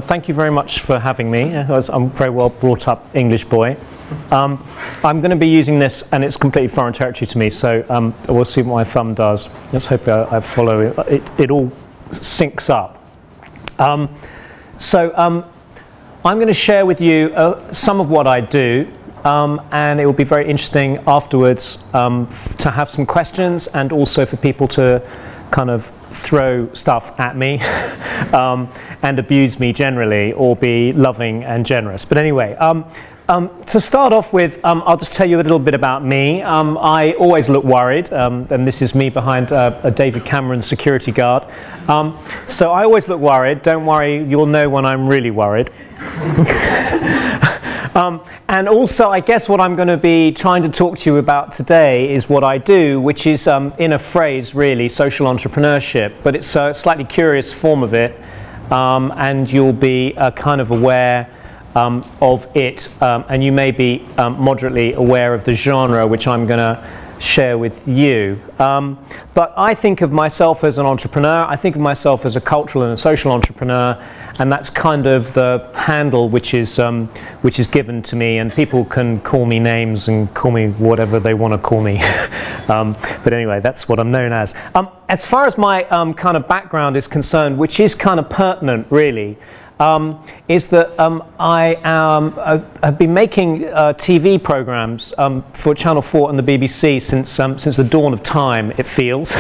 Thank you very much for having me. I'm a very well brought up English boy. I'm going to be using this, and it's completely foreign territory to me, so we'll see what my thumb does. Let's hope I follow it. It all syncs up. I'm going to share with you some of what I do, and it will be very interesting afterwards to have some questions, and also for people to kind of throw stuff at me and abuse me generally, or be loving and generous. But anyway, to start off with, I'll just tell you a little bit about me. I always look worried, and this is me behind a David Cameron security guard. So I always look worried. Don't worry, you'll know when I'm really worried. And also, I guess what I'm going to be trying to talk to you about today is what I do, which is, in a phrase, really, social entrepreneurship. But it's a slightly curious form of it, and you'll be kind of aware of it, and you may be moderately aware of the genre which I'm going to share with you. But I think of myself as an entrepreneur. I think of myself as a cultural and a social entrepreneur, and that's kind of the handle which is given to me, and people can call me names and call me whatever they want to call me. But anyway, that's what I'm known as. As far as my kind of background is concerned, which is kind of pertinent really, is that I have been making TV programs for Channel 4 and the BBC since the dawn of time, it feels.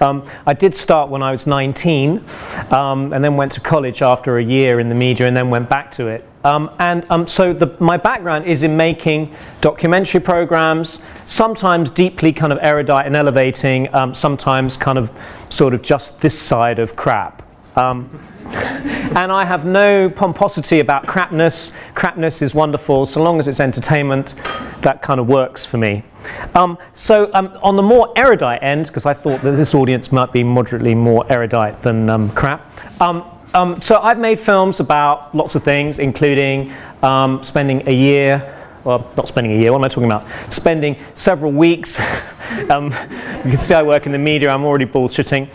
I did start when I was 19, and then went to college after a year in the media, and then went back to it. So my background is in making documentary programs, sometimes deeply kind of erudite and elevating, sometimes kind of sort of just this side of crap. And I have no pomposity about crapness. Crapness is wonderful. So long as it's entertainment, that kind of works for me. On the more erudite end, because I thought that this audience might be moderately more erudite than crap, so I've made films about lots of things, including spending a year, well, not spending a year, what am I talking about? Spending several weeks. You can see I work in the media, I'm already bullshitting.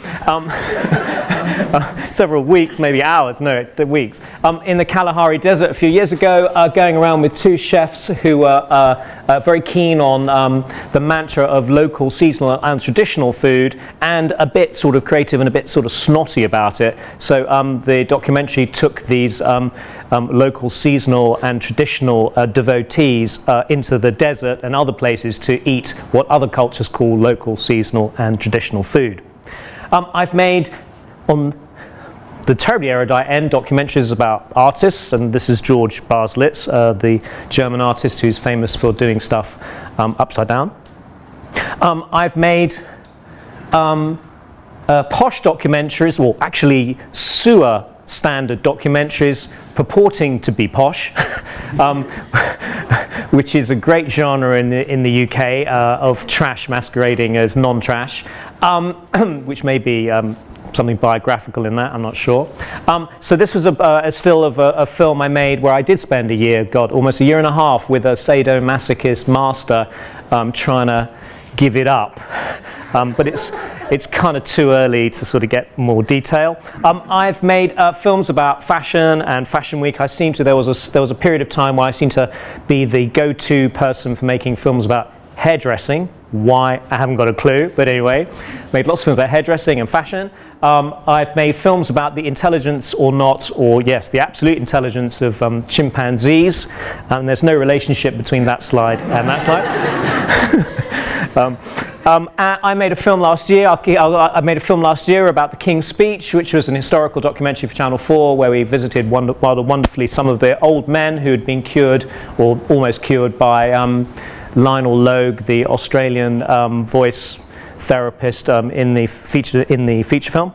Several weeks, maybe hours, no, weeks, in the Kalahari Desert a few years ago, going around with two chefs who were very keen on the mantra of local, seasonal and traditional food, and a bit sort of creative and a bit sort of snotty about it. So the documentary took these local, seasonal and traditional devotees into the desert and other places to eat what other cultures call local, seasonal and traditional food. I've made, on the terribly erudite end, documentaries about artists, and this is George Baselitz, the German artist who's famous for doing stuff upside down. I've made posh documentaries, or actually sewer standard documentaries purporting to be posh, which is a great genre in the UK of trash masquerading as non-trash, which may be something biographical in that, I'm not sure. So this was a still of a film I made where I did spend a year, almost a year and a half, with a sadomasochist master trying to give it up. But it's kind of too early to sort of get more detail. I've made films about fashion and Fashion Week. There was a period of time where I seemed to be the go-to person for making films about hairdressing. Why? I haven't got a clue, but anyway, made lots of films about hairdressing and fashion. I've made films about the intelligence or not, or yes, the absolute intelligence of chimpanzees, and there's no relationship between that slide and that slide. I made a film last year. I made a film last year about the King's Speech, which was an historical documentary for Channel 4, where we visited rather wonderfully some of the old men who had been cured, or almost cured, by Lionel Logue, the Australian voice therapist in the feature film.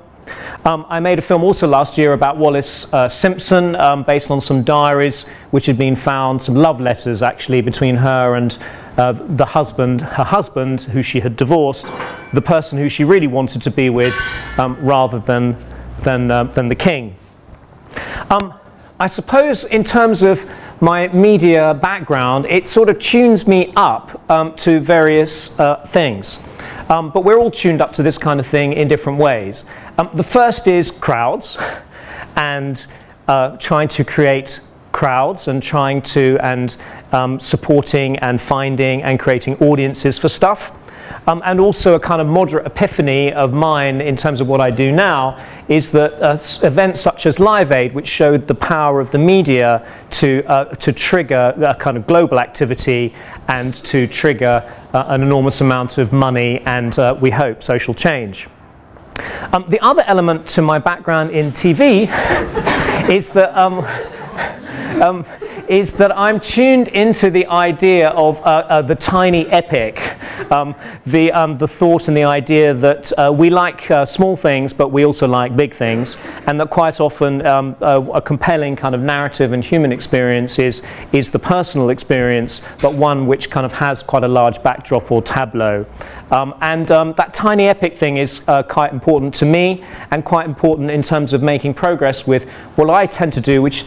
I made a film also last year about Wallis Simpson, based on some diaries which had been found, some love letters actually, between her and her husband, who she had divorced, the person who she really wanted to be with, rather than the king. I suppose in terms of my media background, it sort of tunes me up to various things. But we're all tuned up to this kind of thing in different ways. The first is crowds, and trying to create crowds and supporting and finding and creating audiences for stuff. And also a kind of moderate epiphany of mine in terms of what I do now is that events such as Live Aid, which showed the power of the media to trigger a kind of global activity and to trigger an enormous amount of money and, we hope, social change. The other element to my background in TV is that I'm tuned into the idea of the tiny epic, the thought and the idea that we like small things, but we also like big things, and that quite often a compelling kind of narrative and human experience is the personal experience, but one which kind of has quite a large backdrop or tableau. That tiny epic thing is quite important to me, and quite important in terms of making progress with what I tend to do, which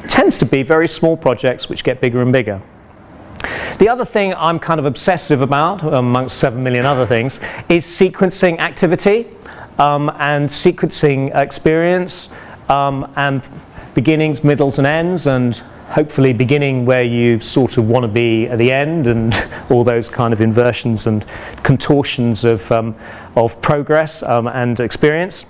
tends to be very small projects which get bigger and bigger. The other thing I'm kind of obsessive about, amongst 7 million other things, is sequencing activity and sequencing experience and beginnings, middles and ends, and hopefully beginning where you sort of want to be at the end, and all those kind of inversions and contortions of progress and experience.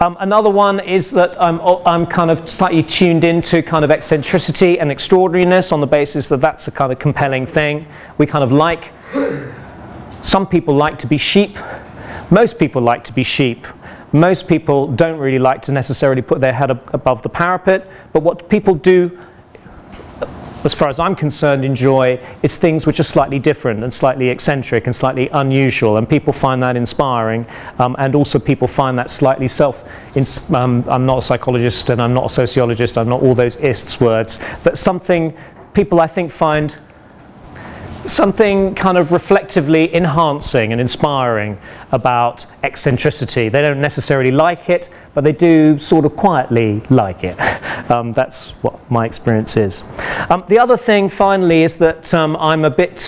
Another one is that I'm kind of slightly tuned into kind of eccentricity and extraordinariness on the basis that that's a kind of compelling thing. We kind of like, some people like to be sheep. Most people like to be sheep. Most people don't really like to necessarily put their head above the parapet, but what people do, as far as I'm concerned, enjoy is things which are slightly different and slightly eccentric and slightly unusual, and people find that inspiring, and also people find that slightly I'm not a psychologist and I'm not a sociologist, I'm not all those ists words, but something people I think find something kind of reflectively enhancing and inspiring about eccentricity. They don't necessarily like it, but they do sort of quietly like it. That's what my experience is. The other thing, finally, is that I'm a bit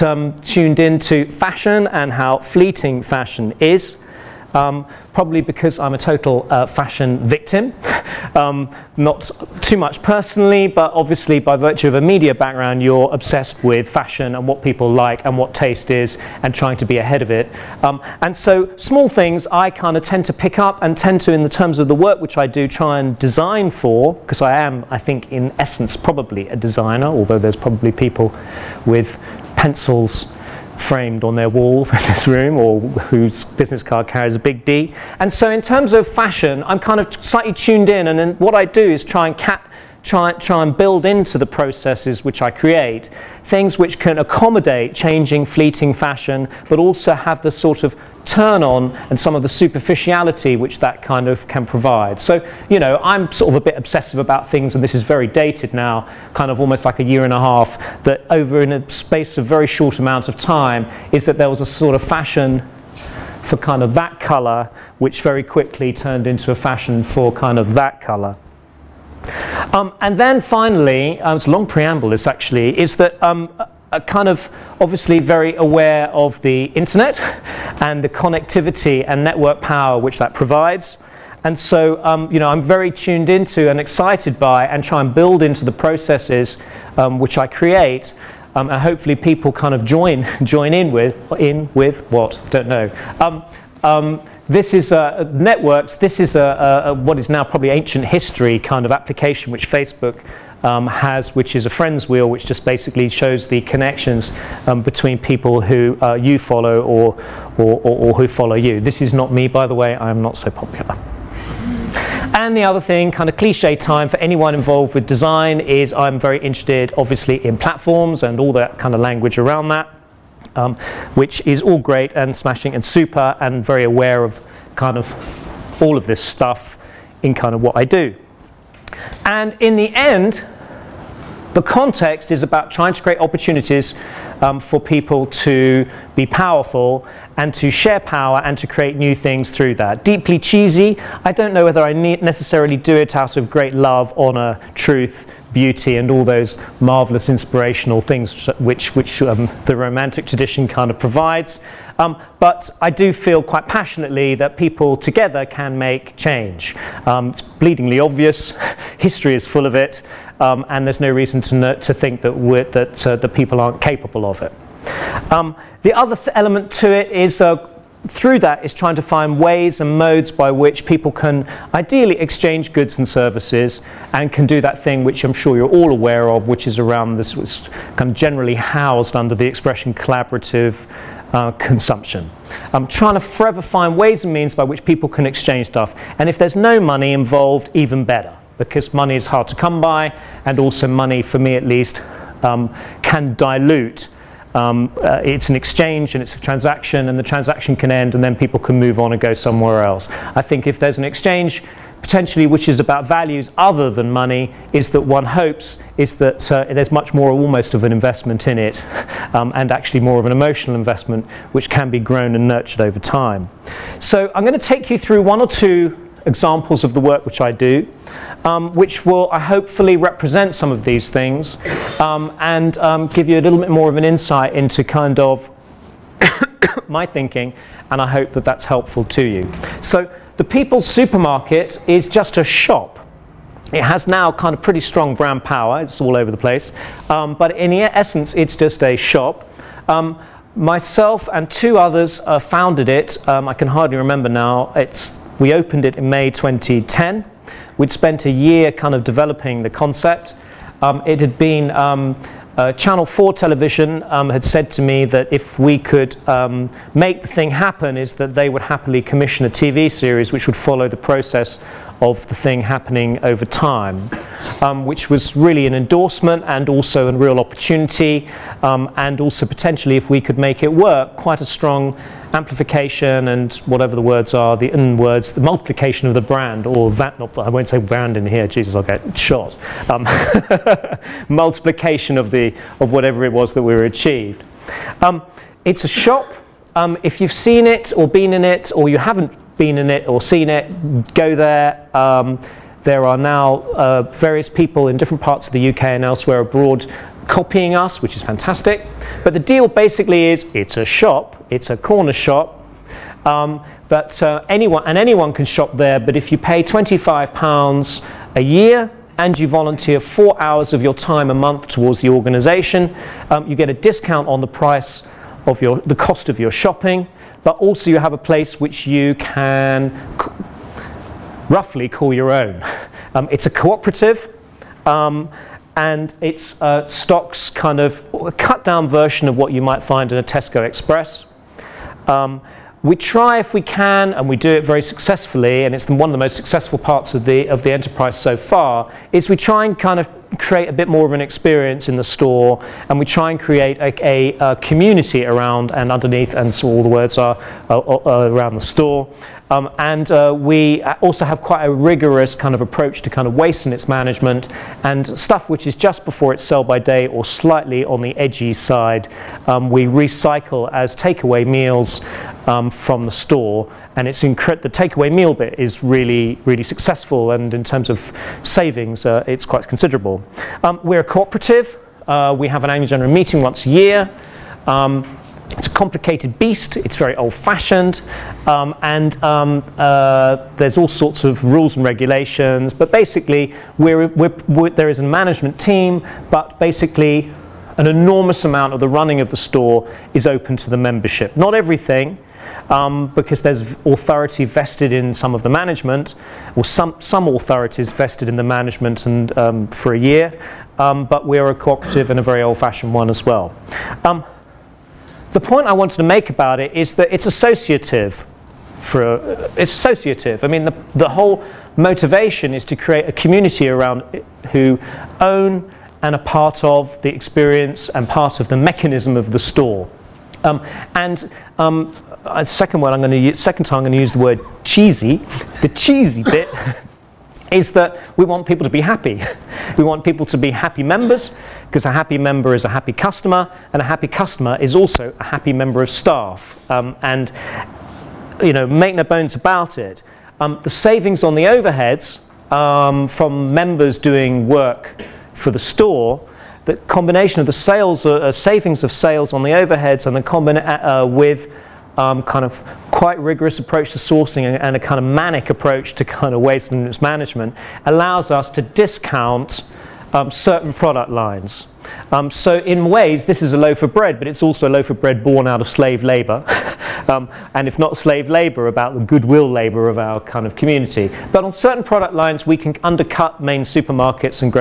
tuned into fashion and how fleeting fashion is. Probably because I'm a total fashion victim, not too much personally, but obviously by virtue of a media background you're obsessed with fashion and what people like and what taste is and trying to be ahead of it. And so small things I kind of tend to pick up and tend to, in the terms of the work which I do, try and design for, because I am, I think, in essence probably a designer, although there's probably people with pencils framed on their wall in this room, or whose business card carries a big D. And so in terms of fashion, I'm kind of slightly tuned in, and then what I do is try and build into the processes which I create things which can accommodate changing, fleeting fashion, but also have the sort of turn on and some of the superficiality which that kind of can provide. So, you know, I'm sort of a bit obsessive about things, and this is very dated now, kind of almost like a year and a half, that over in a space of very short amount of time is that there was a sort of fashion for kind of that colour, which very quickly turned into a fashion for kind of that colour. And then finally, it's a long preamble this actually, is that kind of obviously very aware of the internet and the connectivity and network power which that provides. And so, you know, I'm very tuned into and excited by and try and build into the processes which I create, and hopefully people kind of join in with what? Don't know. This is networks. This is what is now probably ancient history kind of application which Facebook has, which is a friends wheel, which just basically shows the connections between people who you follow or who follow you. This is not me, by the way. I'm not so popular. And the other thing, kind of cliche time for anyone involved with design, is I'm very interested, obviously, in platforms and all that kind of language around that. Which is all great and smashing and super, and very aware of kind of all of this stuff in kind of what I do. And in the end, the context is about trying to create opportunities for people to be powerful and to share power and to create new things through that. Deeply cheesy, I don't know whether I necessarily do it out of great love, honor, truth, beauty, and all those marvelous inspirational things which the romantic tradition kind of provides. But I do feel quite passionately that people together can make change. It's bleedingly obvious. History is full of it, and there's no reason to think that people aren't capable of it. The other element to it is through that is trying to find ways and modes by which people can ideally exchange goods and services and can do that thing which I'm sure you're all aware of, which is around this, was kind of generally housed under the expression collaborative consumption. Trying to forever find ways and means by which people can exchange stuff, and if there's no money involved, even better, because money is hard to come by, and also money, for me at least, can dilute. It's an exchange and it's a transaction, and the transaction can end and then people can move on and go somewhere else. I think if there's an exchange potentially which is about values other than money, is that one hopes is that there's much more almost of an investment in it, and actually more of an emotional investment which can be grown and nurtured over time. So I'm going to take you through one or two examples of the work which I do, which will hopefully represent some of these things, and give you a little bit more of an insight into kind of my thinking, and I hope that that's helpful to you. So the People's Supermarket is just a shop. It has now kind of pretty strong brand power. It's all over the place, but in essence it's just a shop. Myself and two others founded it. I can hardly remember now. We opened it in May 2010. We'd spent a year kind of developing the concept. It had been, Channel 4 television had said to me that if we could make the thing happen, is that they would happily commission a TV series which would follow the process of the thing happening over time, which was really an endorsement and also a real opportunity, and also potentially, if we could make it work, quite a strong amplification and whatever the words are, the words, the multiplication of the brand, or that, not, I won't say brand in here, Jesus, I'll get shot. Multiplication of whatever it was that we were achieved. It's a shop. If you've seen it or been in it, or you haven't been in it or seen it, go there. There are now various people in different parts of the UK and elsewhere abroad copying us, which is fantastic. But the deal basically is, it's a shop, it's a corner shop, but anyone can shop there. But if you pay £25 a year and you volunteer 4 hours of your time a month towards the organisation, you get a discount on the price of the cost of your shopping. But also you have a place which you can roughly call your own. It's a cooperative, and it's stocks kind of a cut down version of what you might find in a Tesco Express. We try, if we can, and we do it very successfully, and it's one of the most successful parts of the enterprise so far, is we try and kind of create a bit more of an experience in the store, and we try and create a community around and underneath, and so all the words are around the store. We also have quite a rigorous kind of approach to kind of waste and its management, and stuff which is just before its sell by date or slightly on the edgy side, we recycle as takeaway meals from the store, and the takeaway meal bit is really, really successful, and in terms of savings, it's quite considerable. We're a cooperative. We have an annual general meeting once a year. It's a complicated beast, it's very old-fashioned, and there's all sorts of rules and regulations, but basically there is a management team, but basically an enormous amount of the running of the store is open to the membership. Not everything, because there's authority vested in some of the management, or some authorities vested in the management, and for a year, but we're a cooperative and a very old-fashioned one as well. The point I wanted to make about it is that it's associative. It's associative. I mean, the whole motivation is to create a community around it who own and are part of the experience and part of the mechanism of the store. Second time I'm going to use the word cheesy. The cheesy bit is that we want people to be happy. We want people to be happy members, because a happy member is a happy customer, and a happy customer is also a happy member of staff. And you know, make no bones about it, the savings on the overheads from members doing work for the store, the combination of the sales, savings of sales on the overheads, and the with kind of quite rigorous approach to sourcing and a kind of manic approach to kind of waste and management allows us to discount certain product lines. So in ways, this is a loaf of bread, but it's also a loaf of bread born out of slave labor. And if not slave labor, about the goodwill labor of our kind of community. But on certain product lines, we can undercut main supermarkets and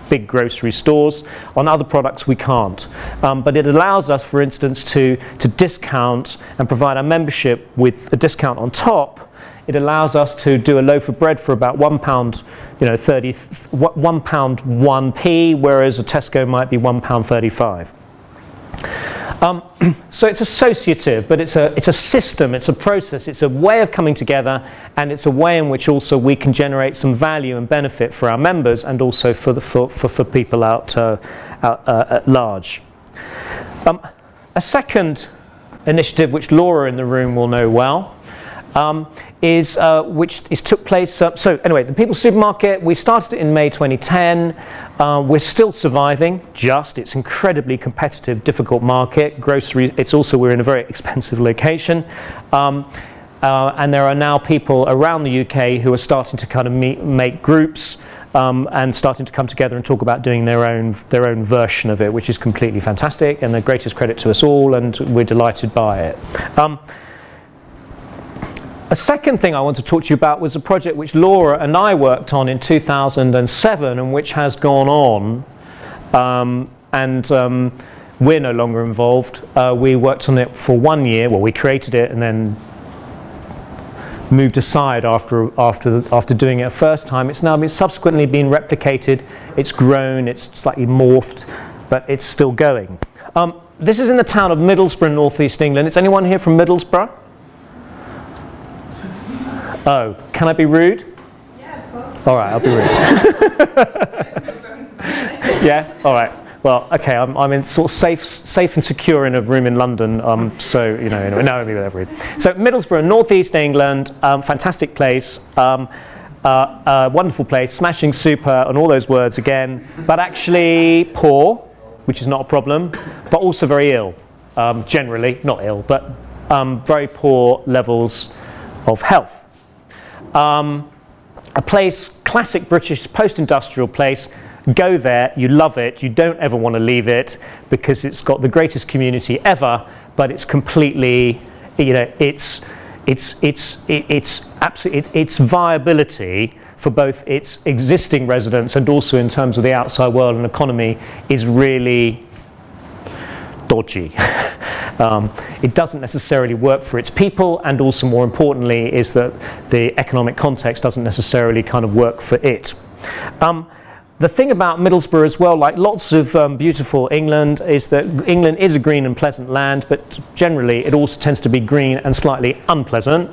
big grocery stores. On other products, we can't. But it allows us, for instance, to discount and provide our membership with a discount on top. It allows us to do a loaf of bread for about £1, you know, £1 1p, whereas a Tesco might be £1.35. So it's associative, but it's a system, it's a process, it's a way of coming together, and it's a way in which also we can generate some value and benefit for our members and also for people out at large. A second initiative, which Laura in the room will know well, took place. So anyway, the People's Supermarket, we started it in May 2010. We're still surviving. It's incredibly competitive, difficult market. Grocery. We're in a very expensive location, and there are now people around the UK who are starting to kind of make groups. And starting to come together and talk about doing their own version of it, which is completely fantastic and the greatest credit to us all, and we're delighted by it. A second thing I want to talk to you about was a project which Laura and I worked on in 2007 and which has gone on, we're no longer involved. We worked on it for 1 year. Well, we created it and then moved aside after doing it a first time. It's now subsequently been replicated. It's grown, it's slightly morphed, but it's still going. This is in the town of Middlesbrough, northeast England. Is anyone here from Middlesbrough? Oh, can I be rude? Yeah, of course. All right, I'll be rude. Yeah, all right. Well, okay, I'm in sort of safe and secure in a room in London. So you know, anyway, no, I'll be rude. So Middlesbrough, northeast England, fantastic place, wonderful place, smashing super, and all those words again. But actually poor, which is not a problem, but also very ill. Generally, not ill, but very poor levels of health. A place, classic British post-industrial place. Go there, you love it, you don't ever want to leave it because it's got the greatest community ever, but it's completely, you know, its viability for both its existing residents and also in terms of the outside world and economy is really dodgy. It doesn't necessarily work for its people, and also more importantly is that the economic context doesn't necessarily kind of work for it. The thing about Middlesbrough as well, like lots of beautiful England, is that England is a green and pleasant land, but generally it also tends to be green and slightly unpleasant.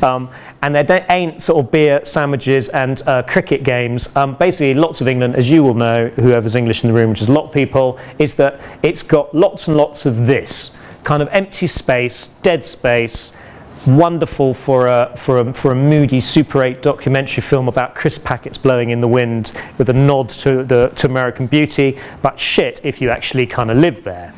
And there ain't sort of beer, sandwiches and cricket games. Basically lots of England, as you will know, whoever's English in the room, which is a lot of people, is that it's got lots and lots of this kind of empty space, dead space, wonderful for a moody Super 8 documentary film about crisp packets blowing in the wind with a nod to American Beauty, but shit if you actually kind of live there.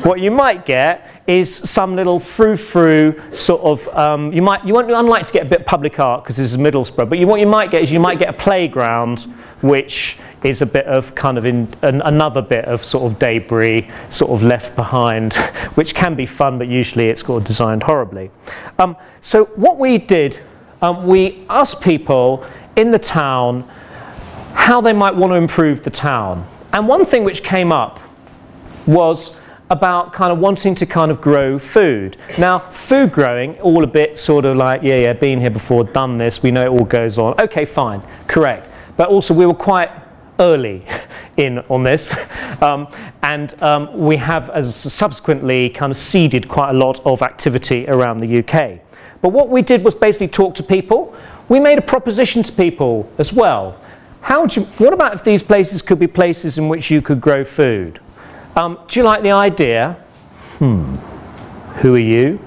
What you might get is some little frou-frou sort of, you won't unlike to get a bit of public art because this is Middlesbrough, but what you might get is you might get a playground which is a bit of kind of another bit of sort of debris sort of left behind, which can be fun, but usually it's got designed horribly. So what we did, we asked people in the town how they might want to improve the town. And one thing which came up was about kind of wanting to kind of grow food. Now, food growing, all a bit sort of like, yeah, been here before, done this, we know it all goes on. Okay, fine, correct. But also we were quite early in on this, we have as subsequently kind of seeded quite a lot of activity around the UK. But what we did was basically talk to people. We made a proposition to people as well. What about if these places could be places in which you could grow food? Do you like the idea? Who are you?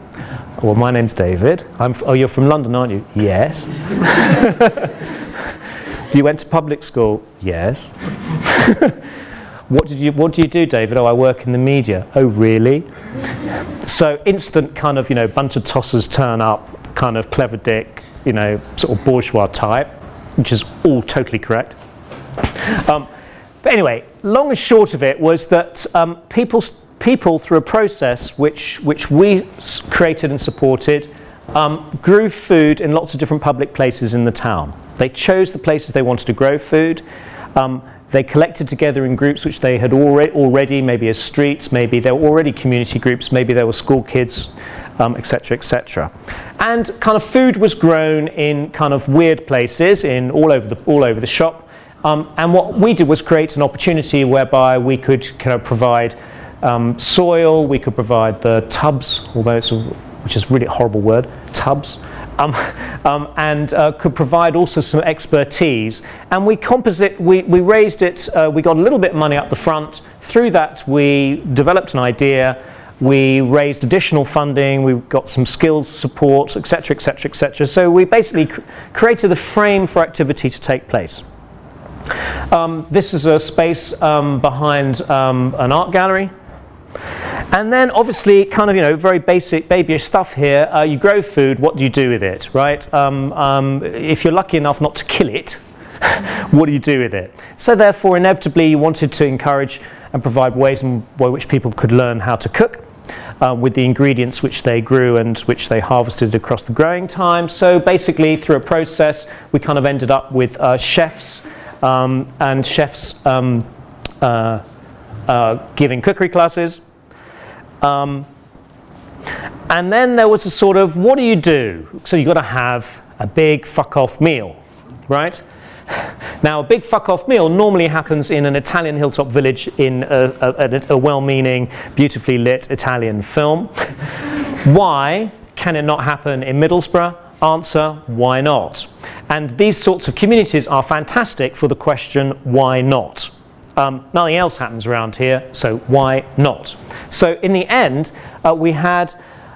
Well, my name's David. Oh, you're from London, aren't you? Yes. You went to public school? Yes. What do you do, David? Oh, I work in the media. Oh, really? So instant kind of, bunch of tossers turn up, kind of clever dick, sort of bourgeois type, which is all totally correct. But anyway, long and short of it was that people through a process which we created and supported, grew food in lots of different public places in the town. They chose the places they wanted to grow food. They collected together in groups which they had already, maybe as streets, maybe they were already community groups, maybe they were school kids, etc., etc. And kind of food was grown in kind of weird places, all over the shop. And what we did was create an opportunity whereby we could kind of provide soil, we could provide the tubs, which is really a horrible word, tubs, and could provide also some expertise. And we raised it, we got a little bit of money up the front. Through that we developed an idea, we raised additional funding, we got some skills support, etc., etc., etc. So we basically created a frame for activity to take place. This is a space behind an art gallery. And then obviously kind of, very basic babyish stuff here. You grow food, what do you do with it, right? If you're lucky enough not to kill it, what do you do with it? So therefore, inevitably, you wanted to encourage and provide ways by which people could learn how to cook with the ingredients which they grew and which they harvested across the growing time. So basically, through a process, we kind of ended up with chefs and chefs giving cookery classes. And then there was a sort of, what do you do? So you've got to have a big fuck-off meal, right? Now, a big fuck-off meal normally happens in an Italian hilltop village in a well-meaning, beautifully lit Italian film. Why can it not happen in Middlesbrough? Answer, why not? And these sorts of communities are fantastic for the question, why not? Nothing else happens around here, so why not? So in the end, we had,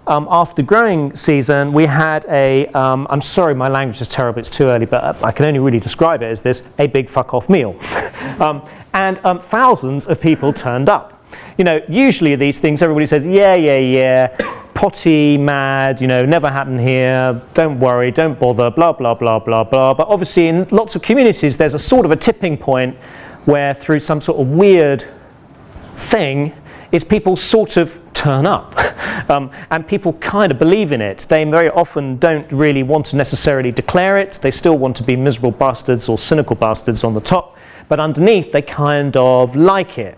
after the growing season, we had I'm sorry my language is terrible, it's too early, but I can only really describe it as this, a big fuck-off meal. And thousands of people turned up. Usually these things, everybody says, yeah, potty, mad, never happened here, don't worry, don't bother, blah, blah, blah, blah, blah. But obviously in lots of communities, there's a sort of a tipping point where through some sort of weird thing, is people sort of turn up. And people kind of believe in it. They very often don't really want to necessarily declare it. They still want to be miserable bastards or cynical bastards on the top. But underneath, they kind of like it.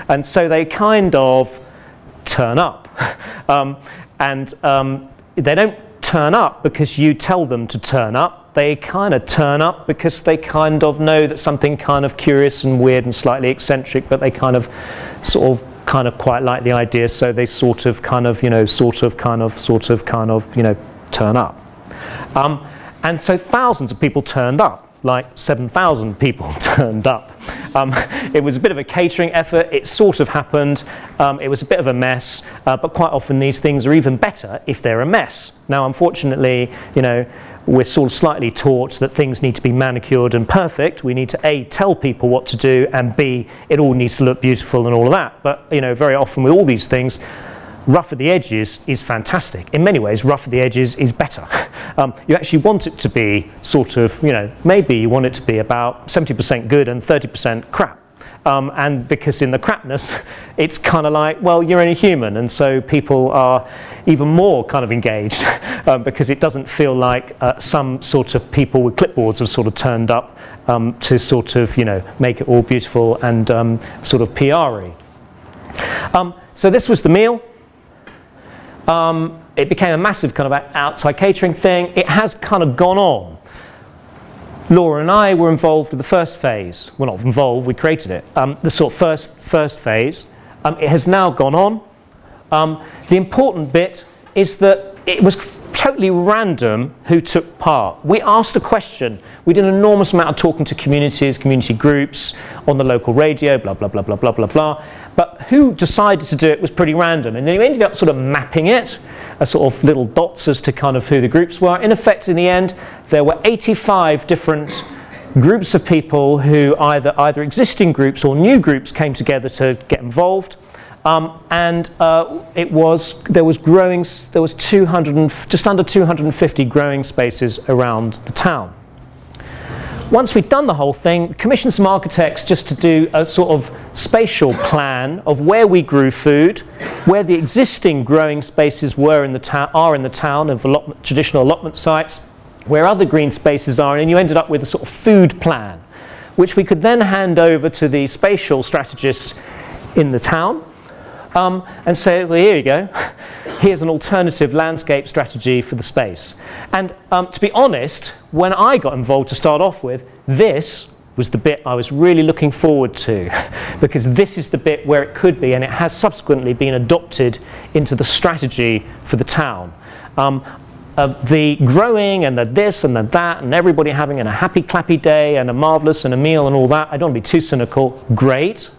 And so they kind of turn up. They don't turn up because you tell them to turn up. They kind of turn up because they kind of know that something kind of curious and weird and slightly eccentric, but they kind of quite like the idea, so they sort of kind of turn up. And so thousands of people turned up. Like 7,000 people turned up. It was a bit of a catering effort. It sort of happened. It was a bit of a mess, but quite often these things are even better if they're a mess. Now, unfortunately, we're sort of slightly taught that things need to be manicured and perfect. We need to A, tell people what to do, and B, it all needs to look beautiful and all of that. But very often with all these things, rough at the edges is fantastic. In many ways, rough at the edges is better. You actually want it to be sort of, maybe you want it to be about 70% good and 30% crap. And because in the crapness, it's kind of like, well, you're only human, and so people are even more kind of engaged because it doesn't feel like some sort of people with clipboards have sort of turned up to sort of, make it all beautiful and sort of PR-y. So this was the meal. It became a massive kind of outside catering thing. It has kind of gone on. Laura and I were involved with the first phase. Well, not involved, we created it. The sort of first phase. It has now gone on. The important bit is that it was totally random who took part. We asked a question. We did an enormous amount of talking to communities, community groups, on the local radio, blah, blah, blah, blah, blah, blah, blah. But who decided to do it was pretty random. And then we ended up sort of mapping it, as sort of little dots as to kind of who the groups were. In effect, in the end, there were 85 different groups of people who either existing groups or new groups came together to get involved. There was 200 just under 250 growing spaces around the town. Once we'd done the whole thing, commissioned some architects just to do a sort of spatial plan of where we grew food, where the existing growing spaces were in the town of traditional allotment sites, where other green spaces are, and you ended up with a sort of food plan, which we could then hand over to the spatial strategists in the town. And say, well, here you go. Here's an alternative landscape strategy for the space. And to be honest, when I got involved to start off with, this was the bit I was really looking forward to, because this is the bit where it could be, and it has subsequently been adopted into the strategy for the town. The growing and the this and the that and everybody having a happy clappy day and a marvellous and a meal and all that, I don't want to be too cynical, great,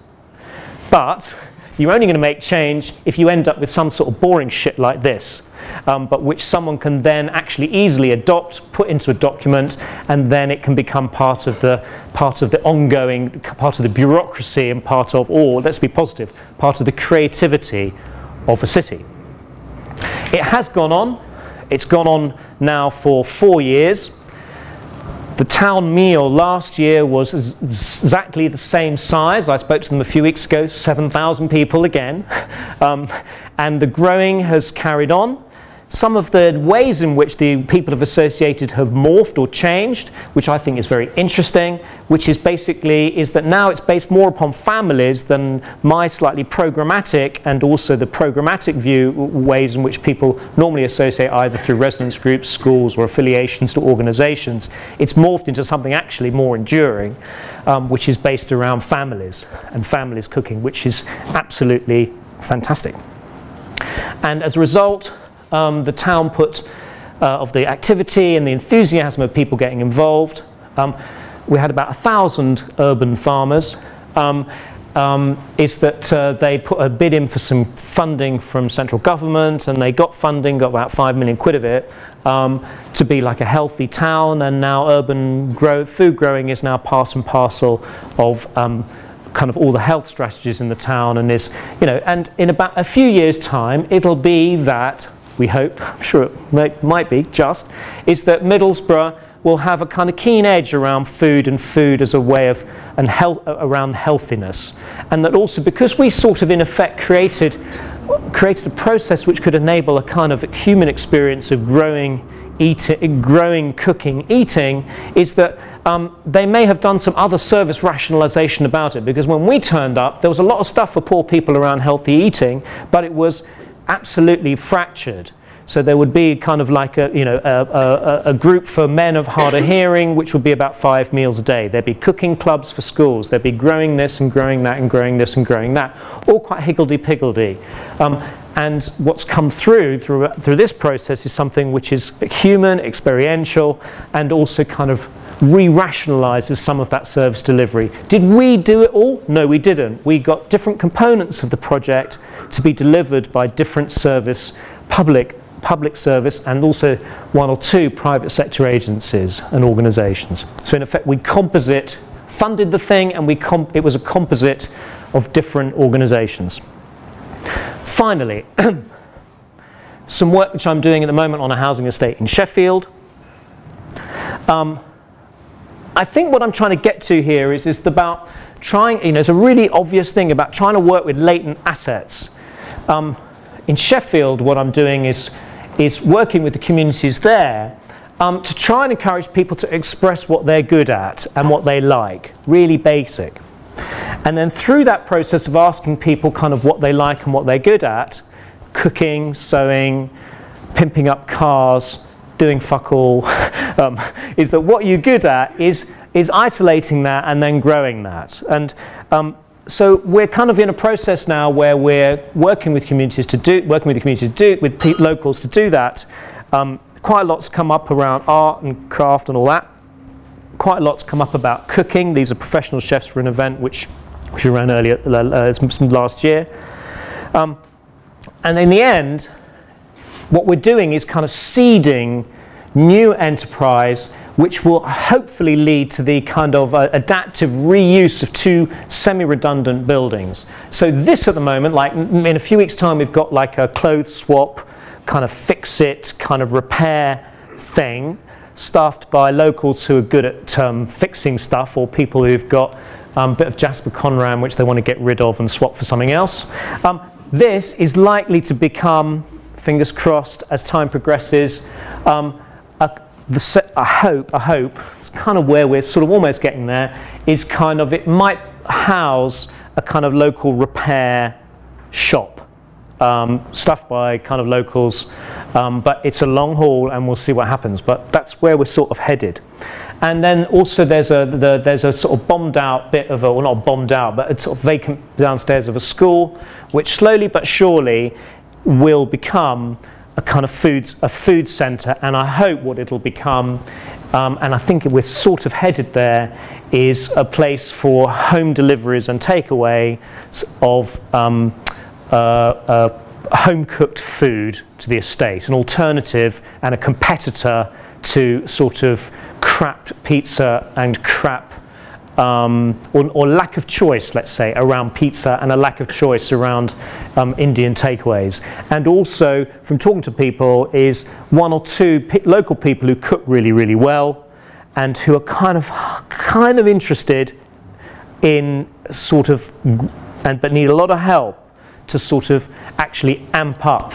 but you're only going to make change if you end up with some sort of boring shit like this, but which someone can then actually easily adopt, put into a document, and then it can become part of the ongoing, part of the bureaucracy and part of, or let's be positive, part of the creativity of a city. It has gone on. It's gone on now for 4 years. The town meal last year was exactly the same size. I spoke to them a few weeks ago, 7,000 people again. And the growing has carried on. Some of the ways in which the people have associated have morphed or changed, which I think is very interesting, which is basically is that now it's based more upon families than my slightly programmatic and also the programmatic view ways in which people normally associate either through residence groups, schools, or affiliations to organizations. It's morphed into something actually more enduring, which is based around families and families cooking, which is absolutely fantastic. And as a result, the town put of the activity and the enthusiasm of people getting involved. We had about 1,000 urban farmers. Is that they put a bid in for some funding from central government, and they got funding, got about 5 million quid of it, to be like a healthy town. And now urban food growing is now part and parcel of kind of all the health strategies in the town, and is, you know, and in about a few years' time, it'll be that, we hope, I'm sure it might be just, is that Middlesbrough will have a kind of keen edge around food and food as a way of, and health, around healthiness. And that also, because we sort of in effect created a process which could enable a kind of human experience of growing, cooking, eating, is that they may have done some other service rationalization about it, because when we turned up, there was a lot of stuff for poor people around healthy eating, but it was absolutely fractured. So there would be kind of like a group for men of harder hearing, which would be about 5 meals a day. There'd be cooking clubs for schools. There'd be growing this and growing that and growing this and growing that, all quite higgledy-piggledy. And what's come through this process is something which is human, experiential, and also kind of re-rationalizes some of that service delivery. Did we do it all? No, we didn't. We got different components of the project to be delivered by different service, public service, and also 1 or 2 private sector agencies and organizations. So in effect, we funded the thing, and it was a composite of different organizations. Finally, some work which I'm doing at the moment on a housing estate in Sheffield. I think what I'm trying to get to here is about trying, it's a really obvious thing about trying to work with latent assets. In Sheffield, what I'm doing is working with the communities there to try and encourage people to express what they're good at and what they like, really basic. And then through that process of asking people kind of what they like and what they're good at, cooking, sewing, pimping up cars, doing fuck all, is that what you're good at is isolating that and then growing that. And so we're kind of in a process now where we're working with communities to do, with locals to do that, Quite a lot's come up around art and craft and all that. Quite a lot's come up about cooking. These are professional chefs for an event which ran earlier last year. And in the end, what we're doing is kind of seeding new enterprise, which will hopefully lead to the kind of adaptive reuse of 2 semi-redundant buildings. So this at the moment, like in a few weeks' time, we've got like a clothes swap, kind of fix-it, kind of repair thing, staffed by locals who are good at fixing stuff, or people who've got a bit of Jasper Conran which they want to get rid of and swap for something else. This is likely to become, fingers crossed, as time progresses, I hope, it's kind of where we're sort of almost getting there, is kind of, it might house a kind of local repair shop, stuffed by kind of locals, but it's a long haul and we'll see what happens, but that's where we're sort of headed. And then also there's a sort of bombed out bit of a, well not bombed out, but a sort of vacant downstairs of a school, which slowly but surely will become a kind of food centre, and I hope what it'll become, and I think we're sort of headed there, is a place for home deliveries and takeaway of home-cooked food to the estate, an alternative and a competitor to sort of crap pizza and crap or lack of choice, let's say, around pizza, and a lack of choice around Indian takeaways. And also, from talking to people, is 1 or 2 local people who cook really, really well, and who are kind of interested in sort of, but need a lot of help to sort of actually amp up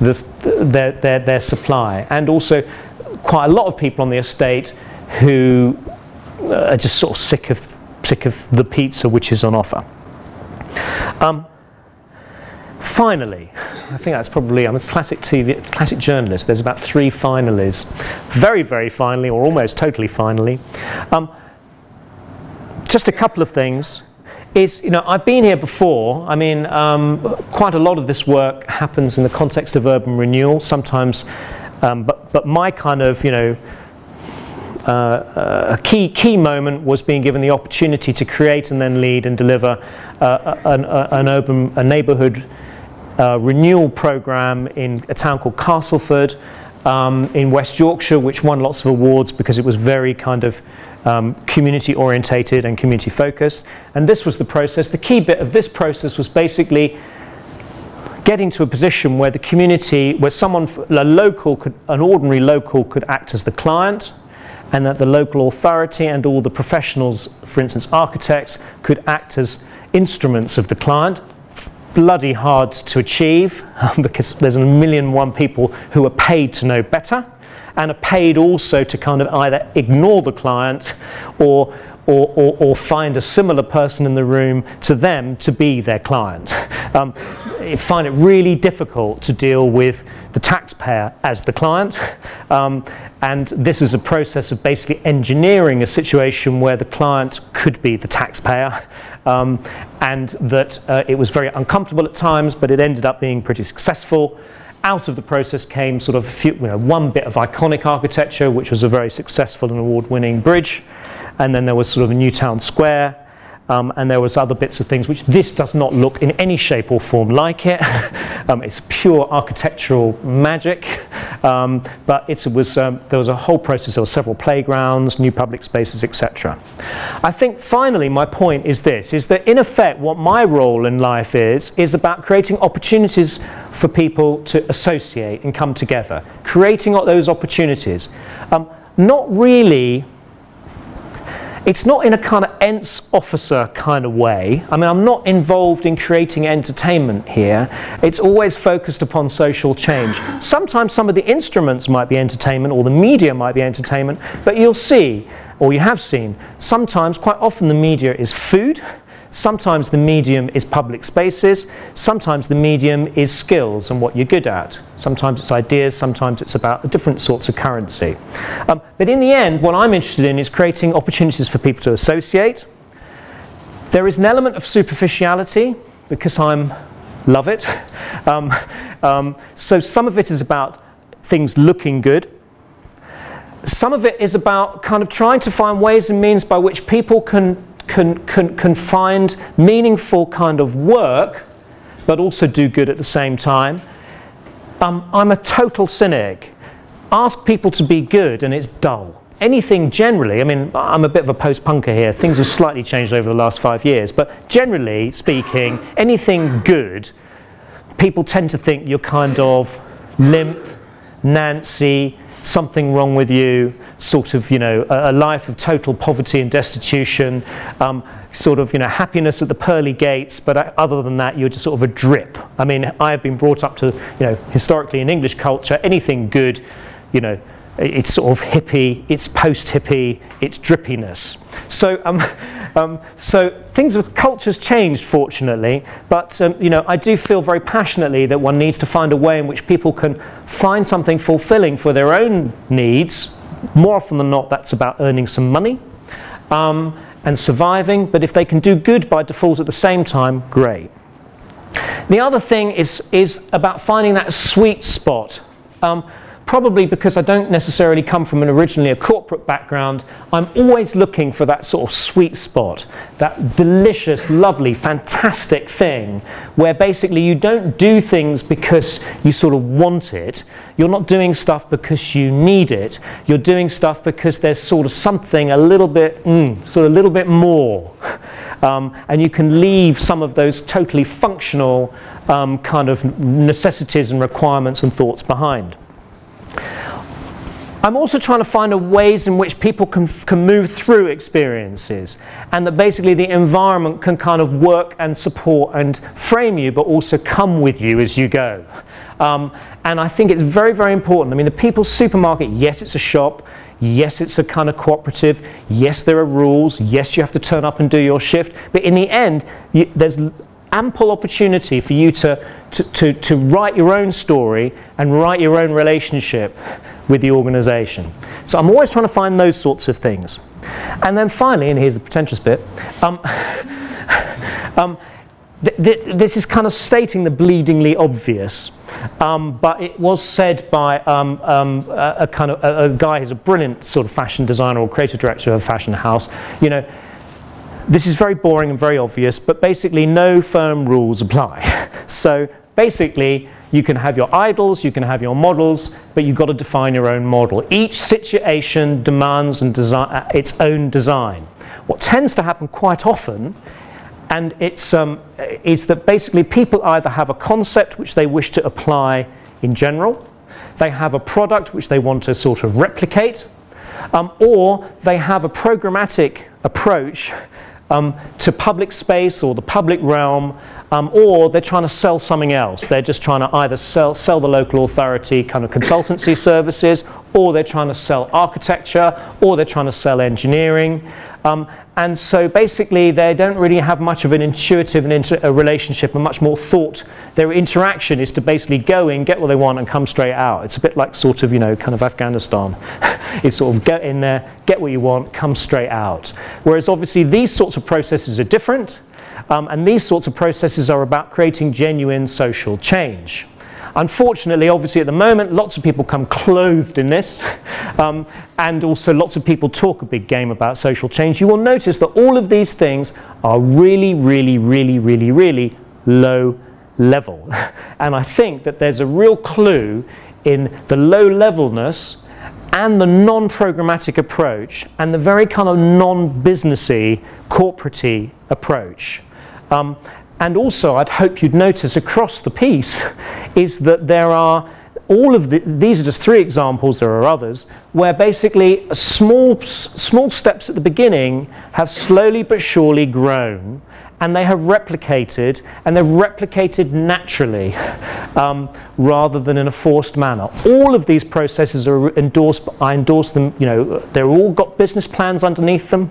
their supply. And also, quite a lot of people on the estate who are just sort of sick of the pizza which is on offer. Finally, I think that's probably, I'm a classic journalist, there's about 3 finalies. Very, very finally, or almost totally finally. Just a couple of things. Is, you know, I've been here before. I mean, quite a lot of this work happens in the context of urban renewal, sometimes, but my kind of, you know, a key moment was being given the opportunity to create and then lead and deliver a neighbourhood renewal program in a town called Castleford in West Yorkshire, which won lots of awards because it was very kind of community orientated and community focused. And this was the process. The key bit of this process was basically getting to a position where the community, where someone, an ordinary local could act as the client, and that the local authority and all the professionals, for instance architects, could act as instruments of the client. Bloody hard to achieve because there's 1,000,001 people who are paid to know better, and are paid also to kind of either ignore the client or find a similar person in the room to them to be their client. I find it really difficult to deal with the taxpayer as the client, and this is a process of basically engineering a situation where the client could be the taxpayer, and that it was very uncomfortable at times, but it ended up being pretty successful. Out of the process came sort of one bit of iconic architecture, which was a very successful and award-winning bridge, and then there was sort of a new town square, and there was other bits of things which this does not look in any shape or form like it. It's pure architectural magic, but there was a whole process. There were several playgrounds, new public spaces, etc. I think finally my point is this, is that in effect what my role in life is about creating opportunities for people to associate and come together, creating those opportunities. Not really. It's not in a kind of ENTS officer kind of way. I mean, I'm not involved in creating entertainment here. It's always focused upon social change. Sometimes some of the instruments might be entertainment, or the media might be entertainment, but you'll see, or you have seen, sometimes, quite often the media is food, sometimes the medium is public spaces, sometimes the medium is skills and what you're good at. Sometimes it's ideas, sometimes it's about different sorts of currency. But in the end, what I'm interested in is creating opportunities for people to associate. There is an element of superficiality, because love it. So some of it is about things looking good. Some of it is about kind of trying to find ways and means by which people can find meaningful kind of work, but also do good at the same time. I'm a total cynic. Ask people to be good and it's dull. Anything generally, I mean, I'm a bit of a post-punker here. Things have slightly changed over the last 5 years, but generally speaking, anything good, people tend to think you're kind of limp, Nancy, something wrong with you, sort of, you know, a life of total poverty and destitution, sort of, you know, happiness at the pearly gates, but other than that, you're just sort of a drip. I mean, I have been brought up to, you know, historically in English culture, anything good, you know, it's sort of hippie, it's post-hippie, it's drippiness. So, culture's changed, fortunately, but you know, I do feel very passionately that one needs to find a way in which people can find something fulfilling for their own needs. More often than not, that's about earning some money and surviving, but if they can do good by default at the same time, great. The other thing is about finding that sweet spot. Probably because I don't necessarily come from originally a corporate background, I'm always looking for that sort of sweet spot, that delicious, lovely, fantastic thing where basically you don't do things because you sort of want it. You're not doing stuff because you need it. You're doing stuff because there's sort of something a little bit, sort of a little bit more. And you can leave some of those totally functional kind of necessities and requirements and thoughts behind. I'm also trying to find ways in which people can move through experiences, and that basically the environment can kind of work and support and frame you, but also come with you as you go. And I think it's very, very important. I mean, the People's Supermarket, yes, it's a shop. Yes, it's a kind of cooperative. Yes, there are rules. Yes, you have to turn up and do your shift. But in the end, there's ample opportunity for you to write your own story and write your own relationship with the organization. So I'm always trying to find those sorts of things. And then finally, and here's the pretentious bit, this is kind of stating the bleedingly obvious, but it was said by a guy who's a brilliant sort of fashion designer or creative director of a fashion house. You know, this is very boring and very obvious, but basically no firm rules apply. So basically, you can have your idols, you can have your models, but you've got to define your own model. Each situation demands and its own design. What tends to happen quite often, and is that basically people either have a concept which they wish to apply in general, they have a product which they want to sort of replicate, or they have a programmatic approach to public space or the public realm, or they're trying to sell something else. They're just trying to either sell the local authority kind of consultancy services, or they're trying to sell architecture, or they're trying to sell engineering. And so basically they don't really have much of an intuitive relationship and much more thought. Their interaction is to basically go in, get what they want, and come straight out. It's a bit like sort of, you know, kind of Afghanistan. It's sort of get in there, get what you want, come straight out. Whereas obviously these sorts of processes are different, and these sorts of processes are about creating genuine social change. Unfortunately, obviously at the moment, lots of people come clothed in this, and also lots of people talk a big game about social change. You will notice that all of these things are really, really, really, really, really low level. And I think that there's a real clue in the low levelness and the non-programmatic approach and the very kind of non-businessy, corporate-y approach. And also, I'd hope you'd notice across the piece is that there are these are just 3 examples, there are others, where basically small steps at the beginning have slowly but surely grown, and they have replicated, and they've replicated naturally rather than in a forced manner. All of these processes are endorsed, I endorse them, you know, they've all got business plans underneath them,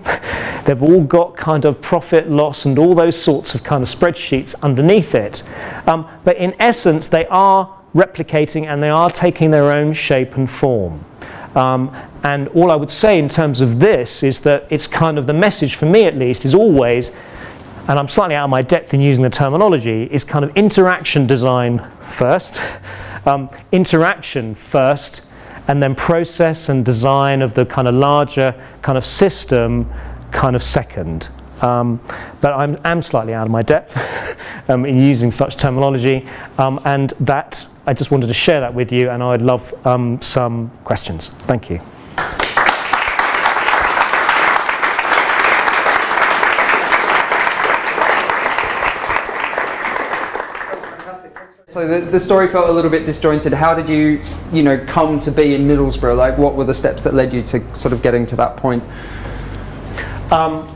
they've all got kind of profit, loss, and all those sorts of kind of spreadsheets underneath it. But in essence, they are replicating and they are taking their own shape and form. And all I would say in terms of this is that it's kind of the message for me at least is always, and I'm slightly out of my depth in using the terminology, is kind of interaction design first, interaction first, and then process and design of the kind of larger kind of system kind of second. But I am slightly out of my depth in using such terminology, and that I just wanted to share that with you, and I'd love some questions. Thank you. So the story felt a little bit disjointed. How did you, come to be in Middlesbrough? Like, what were the steps that led you to sort of getting to that point? I'm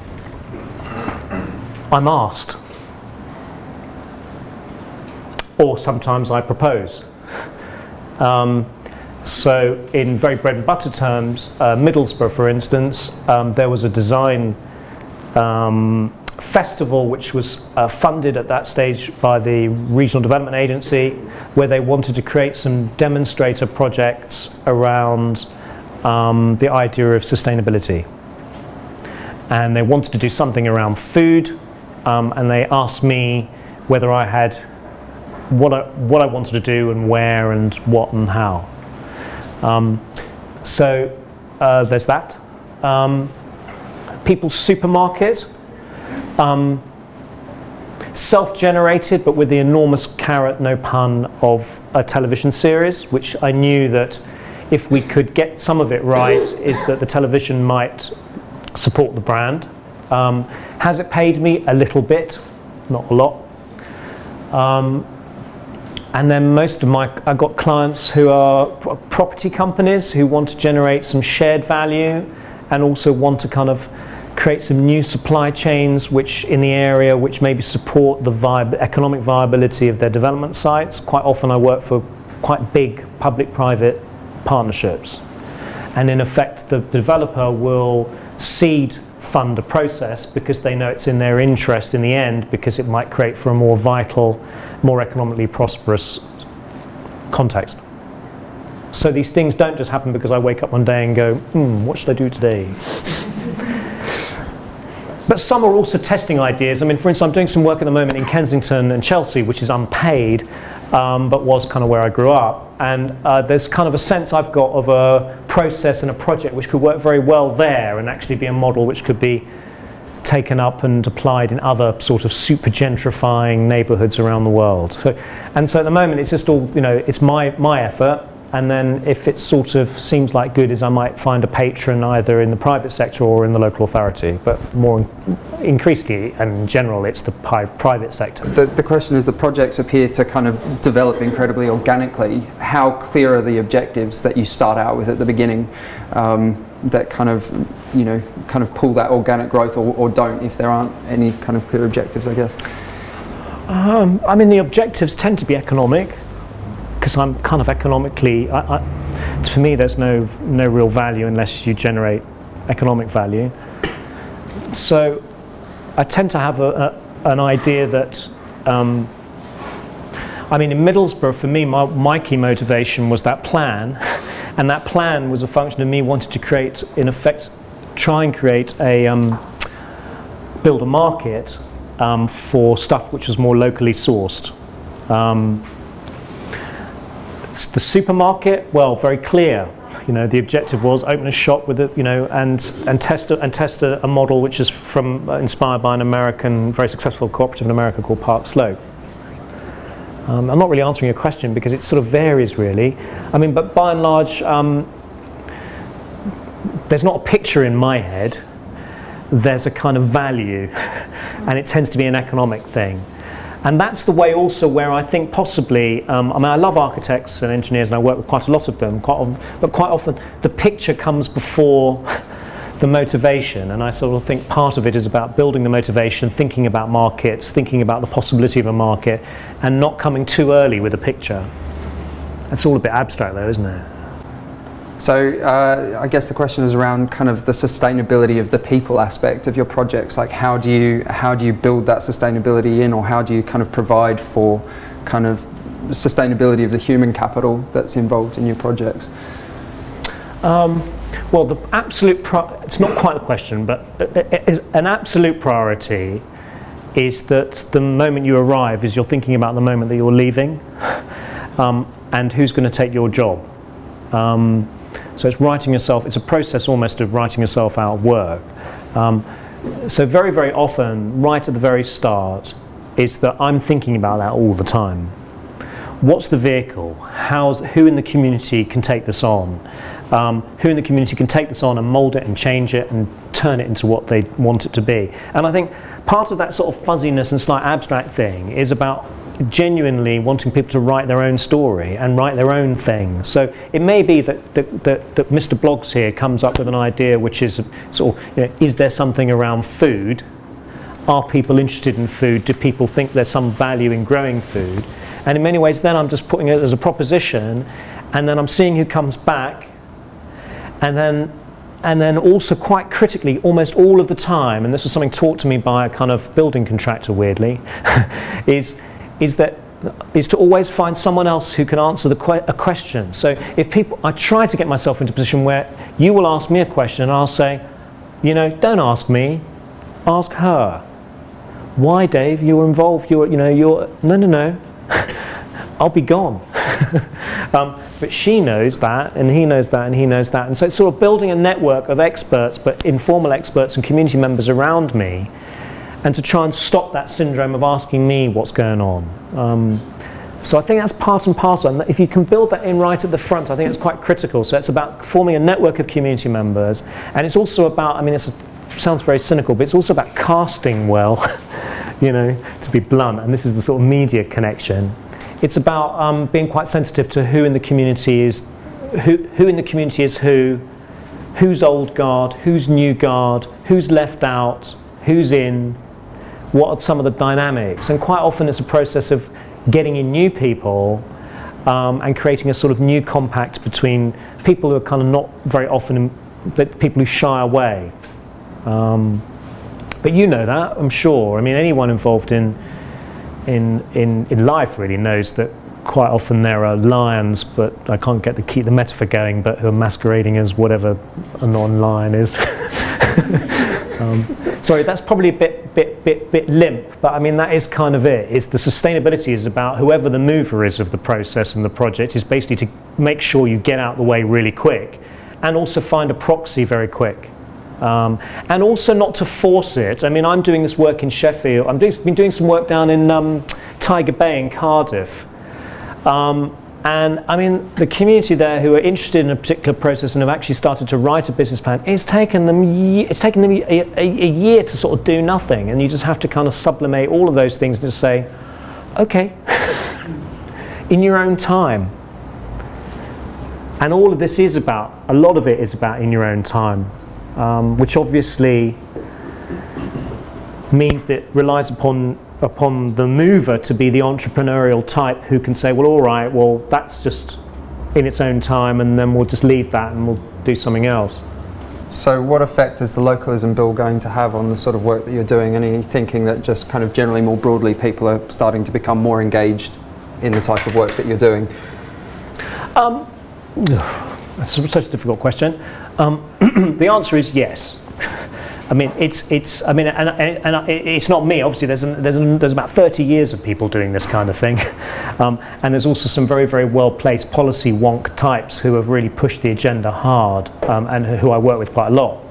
asked, or sometimes I propose. So in very bread and butter terms, Middlesbrough, for instance, there was a design festival which was funded at that stage by the Regional Development Agency, where they wanted to create some demonstrator projects around the idea of sustainability. And they wanted to do something around food, and they asked me whether I had what I wanted to do and where and what and how. So there's that. People's Supermarket, self-generated, but with the enormous carrot, no pun, of a television series, which I knew that if we could get some of it right, is that the television might support the brand. Has it paid me? A little bit, not a lot. And then most of I've got clients who are property companies who want to generate some shared value and also want to kind of create some new supply chains which in the area which maybe support the economic viability of their development sites. Quite often I work for quite big public-private partnerships, and in effect the developer will seed fund a process because they know it's in their interest in the end, because it might create for a more vital, more economically prosperous context. So these things don't just happen because I wake up one day and go, what should I do today? But some are also testing ideas. I mean, for instance, I'm doing some work at the moment in Kensington and Chelsea, which is unpaid, but was kind of where I grew up. And there's kind of a sense I've got of a process and a project which could work very well there and actually be a model which could be taken up and applied in other sort of super gentrifying neighbourhoods around the world. So at the moment it's just all, it's my effort. And then if it sort of seems like good, is I might find a patron either in the private sector or in the local authority. But more increasingly and in general, it's the private sector. The question is, the projects appear to kind of develop incredibly organically. How clear are the objectives that you start out with at the beginning that kind of pull that organic growth, or don't, if there aren't any kind of clear objectives, I guess? I mean, the objectives tend to be economic, because I'm kind of economically, for me there's no real value unless you generate economic value. So I tend to have an idea that, I mean, in Middlesbrough, for me, my key motivation was that plan, and that plan was a function of me wanting to create, in effect, try and create build a market for stuff which was more locally sourced. The supermarket, well, very clear. The objective was open a shop with it, and test a model which is inspired by an American, very successful cooperative in America called Park Slope. I'm not really answering your question because it sort of varies really. I mean, but by and large, there's not a picture in my head. There's a kind of value, and it tends to be an economic thing. And that's the way also where I think possibly, I mean, I love architects and engineers and I work with quite a lot of them, but quite often the picture comes before the motivation, and I sort of think part of it is about building the motivation, thinking about markets, thinking about the possibility of a market, and not coming too early with a picture. It's all a bit abstract though, isn't it? So I guess the question is around kind of the sustainability of the people aspect of your projects. Like, how do you build that sustainability in, or how do you kind of provide for kind of sustainability of the human capital that's involved in your projects? Well, the absolute it's not quite a question, but an absolute priority is that the moment you arrive is you're thinking about the moment that you're leaving. and who's going to take your job. So it's writing yourself, it's a process almost of writing yourself out of work. So very, very often, right at the very start, is that I'm thinking about that all the time. What's the vehicle? Who in the community can take this on? Who in the community can take this on and mould it and change it and turn it into what they want it to be? And I think part of that sort of fuzziness and slight abstract thing is about genuinely wanting people to write their own story and write their own thing. So it may be that Mr. Bloggs here comes up with an idea which is sort of, is there something around food? Are people interested in food? Do people think there's some value in growing food? And in many ways then I'm just putting it as a proposition, and then I'm seeing who comes back, and then also quite critically almost all of the time, and this was something taught to me by a kind of building contractor weirdly, is to always find someone else who can answer a question. So if people, I try to get myself into a position where you will ask me a question and I'll say, don't ask me, ask her. Why, Dave? You're involved. No. I'll be gone. But she knows that, and he knows that, and he knows that. And so it's sort of building a network of experts, but informal experts and community members around me, and to try and stop that syndrome of asking me what's going on. So I think that's part and parcel. And if you can build that in right at the front, I think it's quite critical. So it's about forming a network of community members. And it's also about, it sounds very cynical, but it's also about casting well, to be blunt. And this is the sort of media connection. It's about being quite sensitive to who in the community is who in the community is who's old guard, who's new guard, who's left out, who's in, what are some of the dynamics. And quite often it's a process of getting in new people and creating a sort of new compact between people who are kind of not very often, but people who shy away. But you know that, I'm sure. Anyone involved in life really knows that quite often there are lions, but I can't keep the metaphor going, but who are masquerading as whatever a non-lion is. Sorry, that's probably a bit limp, but that is kind of it. It's the sustainability is about whoever the mover is of the process and the project is basically to make sure you get out the way really quick, and also find a proxy very quick. And also not to force it. I'm doing this work in Sheffield. I've been doing some work down in Tiger Bay in Cardiff. And the community there who are interested in a particular process and have actually started to write a business plan, it's taken them a year to sort of do nothing. And you just have to kind of sublimate all of those things and just say, okay, in your own time. And all of this is about, a lot of it is about in your own time. Which obviously means that it relies upon the mover to be the entrepreneurial type who can say, well, all right, well, that's just in its own time, and then we'll just leave that and we'll do something else. So what effect is the localism bill going to have on the sort of work that you're doing? And are you thinking that just kind of generally more broadly people are starting to become more engaged in the type of work that you're doing? That's such a difficult question. The answer is yes. It's not me. Obviously, there's about 30 years of people doing this kind of thing, and there's also some very, very well-placed policy wonk types who have really pushed the agenda hard, and who I work with quite a lot.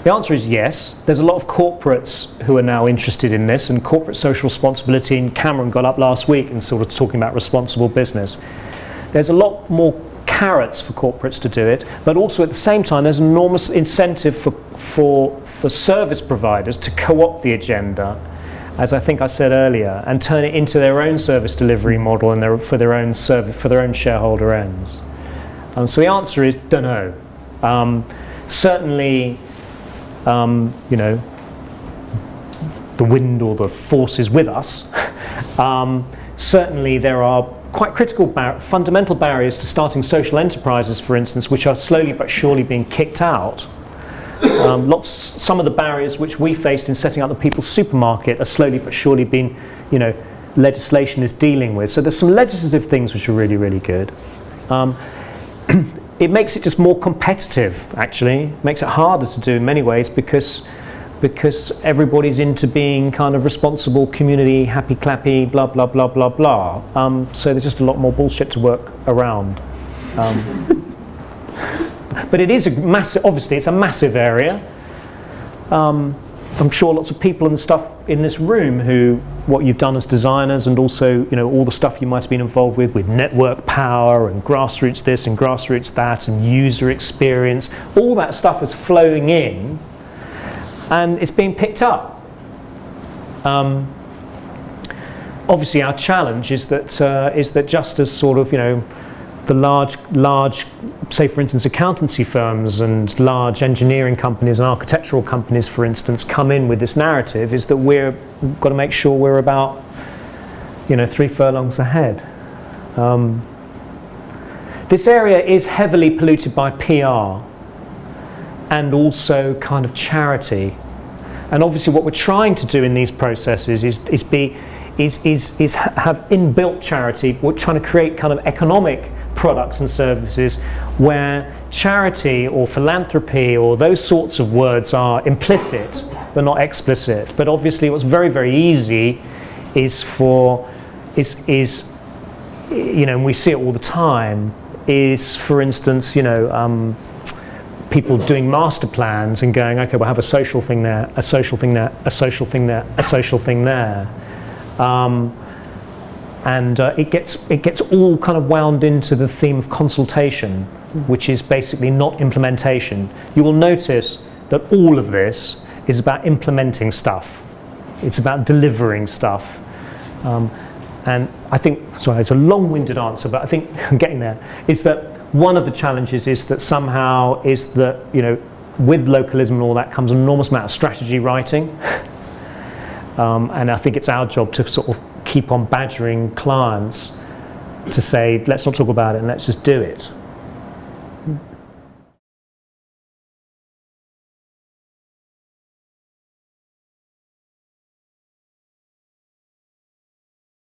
The answer is yes. There's a lot of corporates who are now interested in this, and corporate social responsibility. And Cameron got up last week and sort of talking about responsible business. There's a lot more carrots for corporates to do it, but also at the same time there's enormous incentive for service providers to co-opt the agenda, as I think I said earlier, and turn it into their own service delivery model and for their own shareholder ends. So the answer is don't know. Certainly, the wind or the force is with us. Certainly there are quite critical fundamental barriers to starting social enterprises, for instance, which are slowly but surely being kicked out. Some of the barriers which we faced in setting up the People's Supermarket are slowly but surely being, legislation is dealing with. So there's some legislative things which are really, really good. It makes it just more competitive, actually. It makes it harder to do in many ways because because everybody's into being kind of responsible, community, happy clappy, blah, blah, blah, blah, blah. So there's just a lot more bullshit to work around. But it is a massive, obviously it's a massive area. I'm sure lots of people and stuff in this room who, what you've done as designers, and also, you know, all the stuff you might have been involved with network power and grassroots this and grassroots that and user experience, all that stuff is flowing in and it's being picked up. Obviously our challenge is that just as sort of, you know, the large, say for instance, accountancy firms and large engineering companies and architectural companies, for instance, come in with this narrative, is that we've got to make sure we're about, you know, 3 furlongs ahead. This area is heavily polluted by PR and also kind of charity. And obviously what we're trying to do in these processes is have inbuilt charity. We're trying to create kind of economic products and services where charity or philanthropy or those sorts of words are implicit but not explicit. But obviously what's very, very easy is you know, and we see it all the time, is, for instance, you know, people doing master plans and going, okay, we'll have a social thing there, a social thing there, a social thing there, a social thing there. It gets all kind of wound into the theme of consultation, which is basically not implementation. You will notice that all of this is about implementing stuff. It's about delivering stuff. And I think, sorry, it's a long-winded answer, but I think I'm getting there, is that one of the challenges is that somehow is that, you know, with localism and all that comes an enormous amount of strategy writing. And I think it's our job to sort of keep on badgering clients to say, let's not talk about it and let's just do it.